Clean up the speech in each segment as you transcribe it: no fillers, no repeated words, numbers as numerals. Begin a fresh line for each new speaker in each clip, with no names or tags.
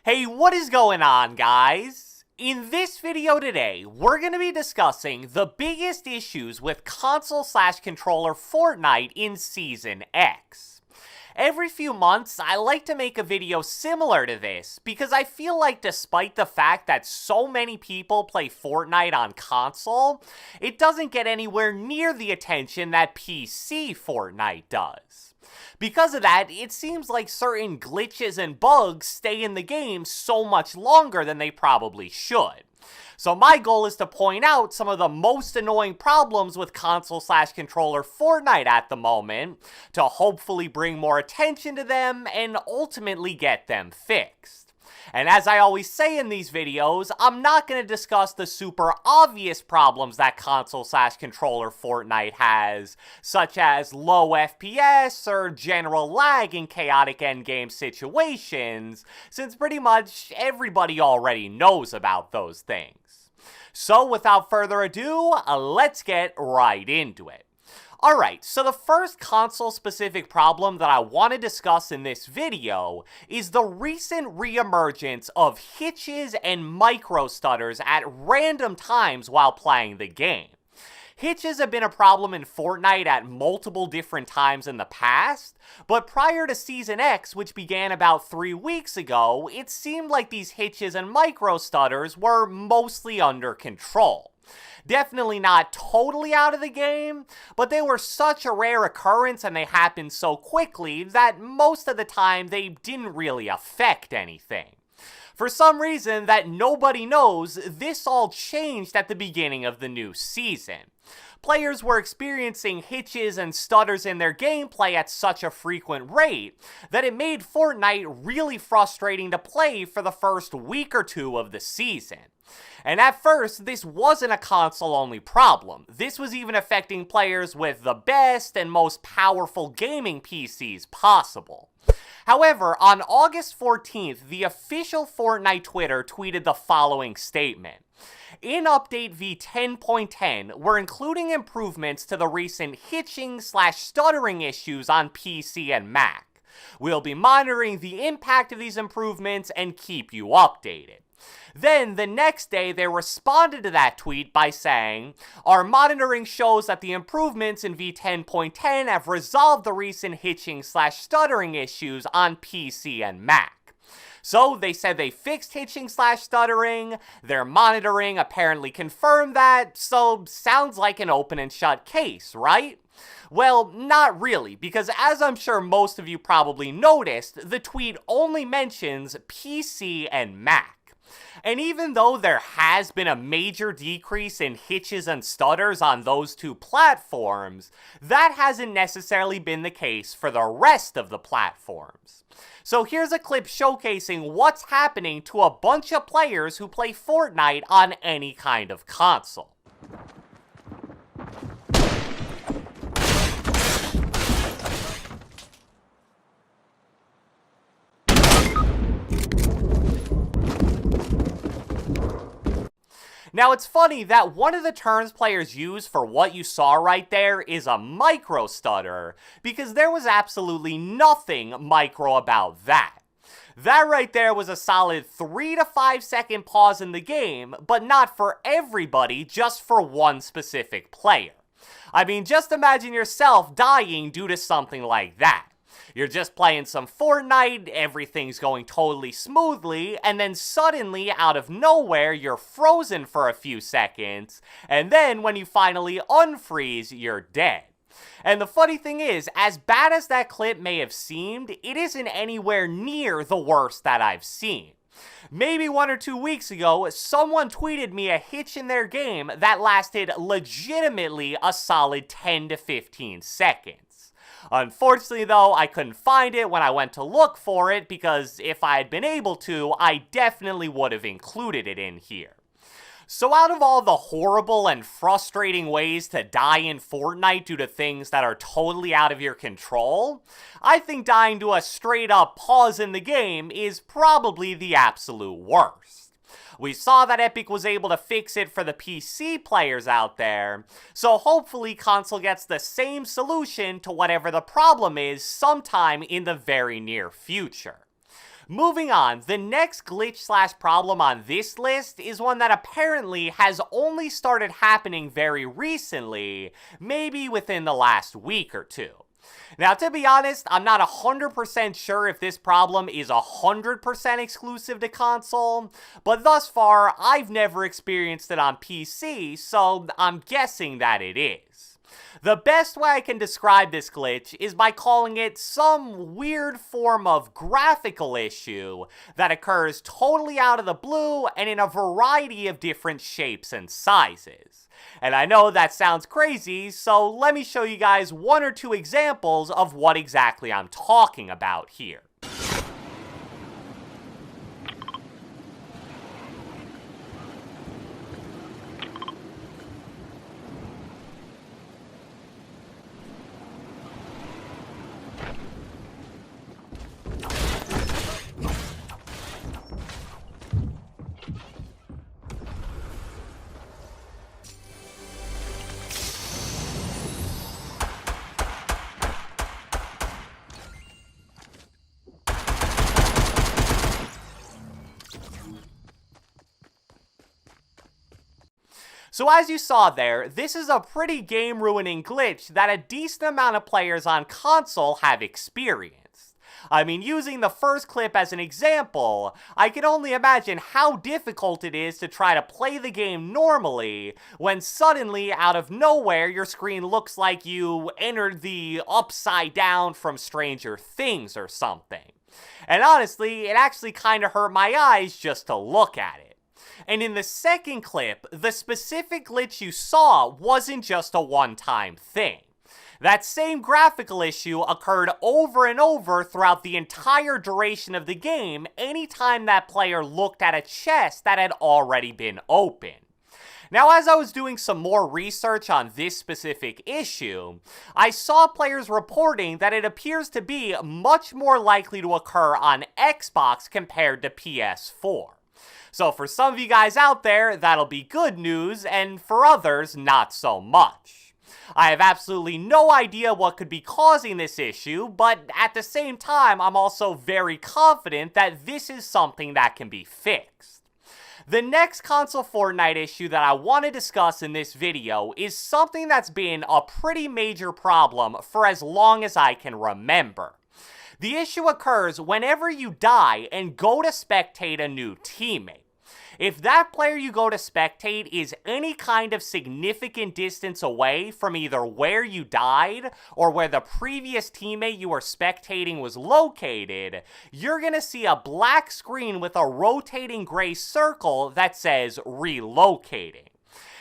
Hey, what is going on, guys? In this video today, we're going to be discussing the biggest issues with console/controller Fortnite in Season X. Every few months, I like to make a video similar to this because I feel like despite the fact that so many people play Fortnite on console, it doesn't get anywhere near the attention that PC Fortnite does. Because of that, it seems like certain glitches and bugs stay in the game so much longer than they probably should. So my goal is to point out some of the most annoying problems with console/controller Fortnite at the moment, to hopefully bring more attention to them and ultimately get them fixed. And as I always say in these videos, I'm not going to discuss the super obvious problems that console/controller Fortnite has, such as low FPS or general lag in chaotic endgame situations, since pretty much everybody already knows about those things. So without further ado, let's get right into it. Alright, so the first console-specific problem that I want to discuss in this video is the recent reemergence of hitches and micro stutters at random times while playing the game. Hitches have been a problem in Fortnite at multiple different times in the past, but prior to Season X, which began about 3 weeks ago, it seemed like these hitches and micro stutters were mostly under control. Definitely not totally out of the game, but they were such a rare occurrence and they happened so quickly that most of the time they didn't really affect anything. For some reason that nobody knows, this all changed at the beginning of the new season. Players were experiencing hitches and stutters in their gameplay at such a frequent rate that it made Fortnite really frustrating to play for the first week or two of the season. And at first, this wasn't a console-only problem. This was even affecting players with the best and most powerful gaming PCs possible. However, on August 14th, the official Fortnite Twitter tweeted the following statement. In Update v10.10, we're including improvements to the recent hitching/stuttering issues on PC and Mac. We'll be monitoring the impact of these improvements and keep you updated. Then, the next day, they responded to that tweet by saying, our monitoring shows that the improvements in v10.10 have resolved the recent hitching/stuttering issues on PC and Mac. So, they said they fixed hitching/stuttering, their monitoring apparently confirmed that, so sounds like an open and shut case, right? Well, not really, because as I'm sure most of you probably noticed, the tweet only mentions PC and Mac. And even though there has been a major decrease in hitches and stutters on those two platforms, that hasn't necessarily been the case for the rest of the platforms. So here's a clip showcasing what's happening to a bunch of players who play Fortnite on any kind of console. Now, it's funny that one of the terms players use for what you saw right there is a micro stutter, because there was absolutely nothing micro about that. That right there was a solid 3 to 5 second pause in the game, but not for everybody, just for one specific player. I mean, just imagine yourself dying due to something like that. You're just playing some Fortnite, everything's going totally smoothly, and then suddenly, out of nowhere, you're frozen for a few seconds, and then when you finally unfreeze, you're dead. And the funny thing is, as bad as that clip may have seemed, it isn't anywhere near the worst that I've seen. Maybe 1 or 2 weeks ago, someone tweeted me a hitch in their game that lasted legitimately a solid 10 to 15 seconds. Unfortunately, though, I couldn't find it when I went to look for it, because if I had been able to, I definitely would have included it in here. So out of all the horrible and frustrating ways to die in Fortnite due to things that are totally out of your control, I think dying to a straight up pause in the game is probably the absolute worst. We saw that Epic was able to fix it for the PC players out there, so hopefully console gets the same solution to whatever the problem is sometime in the very near future. Moving on, the next glitch/problem on this list is one that apparently has only started happening very recently, maybe within the last week or two. Now, to be honest, I'm not 100% sure if this problem is 100% exclusive to console, but thus far, I've never experienced it on PC, so I'm guessing that it is. The best way I can describe this glitch is by calling it some weird form of graphical issue that occurs totally out of the blue and in a variety of different shapes and sizes. And I know that sounds crazy, so let me show you guys one or two examples of what exactly I'm talking about here. So as you saw there, this is a pretty game-ruining glitch that a decent amount of players on console have experienced. I mean, using the first clip as an example, I can only imagine how difficult it is to try to play the game normally when suddenly, out of nowhere, your screen looks like you entered the Upside Down from Stranger Things or something. And honestly, it actually kind of hurt my eyes just to look at it. And in the second clip, the specific glitch you saw wasn't just a one-time thing. That same graphical issue occurred over and over throughout the entire duration of the game anytime that player looked at a chest that had already been open. Now, as I was doing some more research on this specific issue, I saw players reporting that it appears to be much more likely to occur on Xbox compared to PS4. So for some of you guys out there, that'll be good news, and for others, not so much. I have absolutely no idea what could be causing this issue, but at the same time, I'm also very confident that this is something that can be fixed. The next console Fortnite issue that I want to discuss in this video is something that's been a pretty major problem for as long as I can remember. The issue occurs whenever you die and go to spectate a new teammate. If that player you go to spectate is any kind of significant distance away from either where you died or where the previous teammate you were spectating was located, you're gonna see a black screen with a rotating gray circle that says relocating.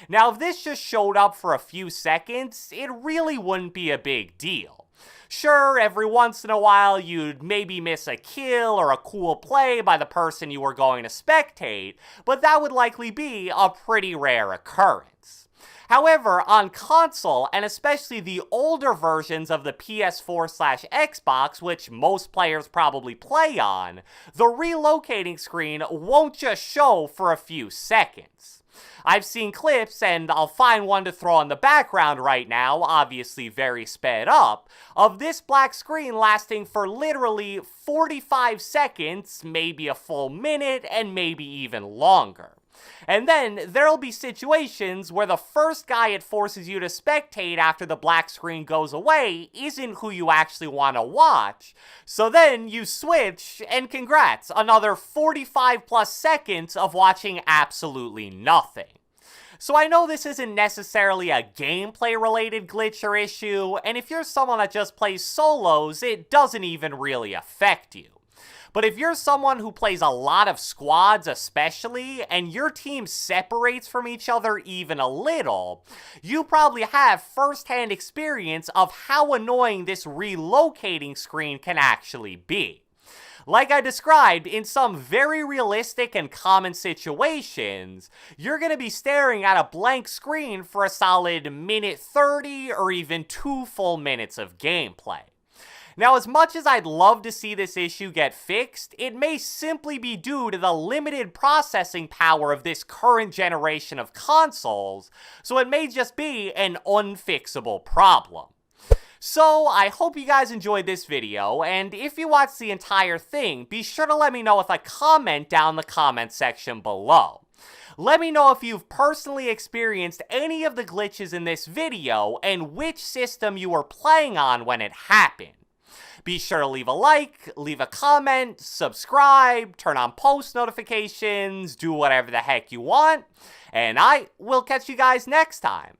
Now, if this just showed up for a few seconds, it really wouldn't be a big deal. Sure, every once in a while you'd maybe miss a kill or a cool play by the person you were going to spectate, but that would likely be a pretty rare occurrence. However, on console, and especially the older versions of the PS4/Xbox, which most players probably play on, the relocating screen won't just show for a few seconds. I've seen clips, and I'll find one to throw in the background right now, obviously very sped up, of this black screen lasting for literally 45 seconds, maybe a full minute, and maybe even longer. And then there'll be situations where the first guy it forces you to spectate after the black screen goes away isn't who you actually want to watch. So then you switch, and congrats, another 45 plus seconds of watching absolutely nothing. So I know this isn't necessarily a gameplay related glitch or issue, and if you're someone that just plays solos, it doesn't even really affect you. But if you're someone who plays a lot of squads especially, and your team separates from each other even a little, you probably have first-hand experience of how annoying this relocating screen can actually be. Like I described, in some very realistic and common situations, you're going to be staring at a blank screen for a solid minute 30 or even 2 full minutes of gameplay. Now, as much as I'd love to see this issue get fixed, it may simply be due to the limited processing power of this current generation of consoles, so it may just be an unfixable problem. So, I hope you guys enjoyed this video, and if you watched the entire thing, be sure to let me know with a comment down in the comment section below. Let me know if you've personally experienced any of the glitches in this video, and which system you were playing on when it happened. Be sure to leave a like, leave a comment, subscribe, turn on post notifications, do whatever the heck you want, and I will catch you guys next time.